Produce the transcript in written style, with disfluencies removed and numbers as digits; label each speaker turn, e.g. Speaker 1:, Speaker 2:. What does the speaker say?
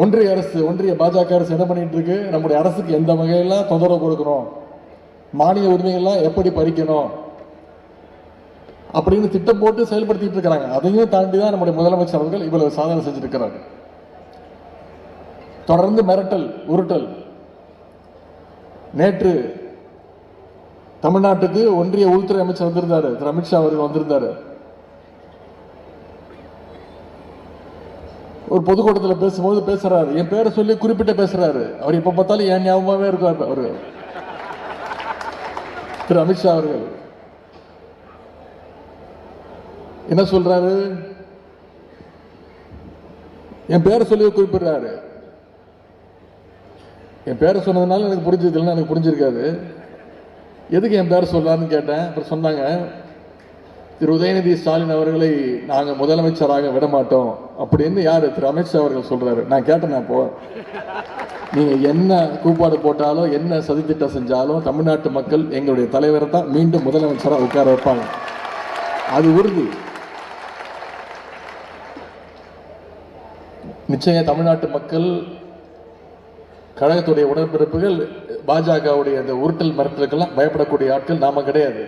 Speaker 1: ஒன்றிய அரசு, ஒன்றிய பாஜக அரசு என்ன பண்ணிட்டு இருக்கு? நம்முடைய அரசுக்கு எந்த வகையெல்லாம் தொந்தரவு கொடுக்கணும், மானிய உரிமைகள்லாம் எப்படி பறிக்கணும் அப்படின்னு திட்டம் போட்டு செயல்படுத்திட்டு இருக்கிறாங்க. அதையும் தாண்டி தான் நம்முடைய முதலமைச்சர் அவர்கள் இவ்வளவு சாதனை செஞ்சிருக்கிறார். தொடர்ந்து மிரட்டல், உருட்டல். நேற்று தமிழ்நாட்டுக்கு ஒன்றிய உள்துறை அமைச்சர் வந்திருந்தாரு, திரு அமித்ஷா அவர்கள் வந்திருந்தாரு. ஒரு பொதுக்கூட்டத்தில் பேசும்போது பேசுறாரு, என் பேரை சொல்லி குறிப்பிட்ட பேசுறாரு. அவர் எப்ப பார்த்தாலும் என் ஞாபகமாவே இருக்கும். அவரு திரு அமித்ஷா அவர்கள் என்ன சொல்றாரு? என் பேரை சொல்லி குறிப்பிடுறாரு. என் பேரை சொன்னதுனால எனக்கு புரிஞ்சது இல்லைன்னா எனக்கு புரிஞ்சிருக்காது. எதுக்கு என் பேரை சொல்றாருன்னு கேட்டேன். அப்புறம் சொன்னாங்க, திரு உதயநிதி ஸ்டாலின் அவர்களை நாங்கள் முதலமைச்சராக விட மாட்டோம் அப்படின்னு யாரு? திரு அமித்ஷா அவர்கள் சொல்றாரு. நான் கேட்டேன், இப்போ நீங்க என்ன கூப்பாடு போட்டாலும், என்ன சதித்திட்டம் செஞ்சாலும் தமிழ்நாட்டு மக்கள் எங்களுடைய தலைவரை தான் மீண்டும் முதலமைச்சராக உட்கார வைப்பாங்க, அது உறுதி. நிச்சயம் தமிழ்நாட்டு மக்கள், கழகத்துடைய உடன்பிறப்புகள், பாஜகவுடைய இந்த உருட்டல் மிரட்டலுக்கெல்லாம் பயப்படக்கூடிய ஆட்கள் நாம கிடையாது.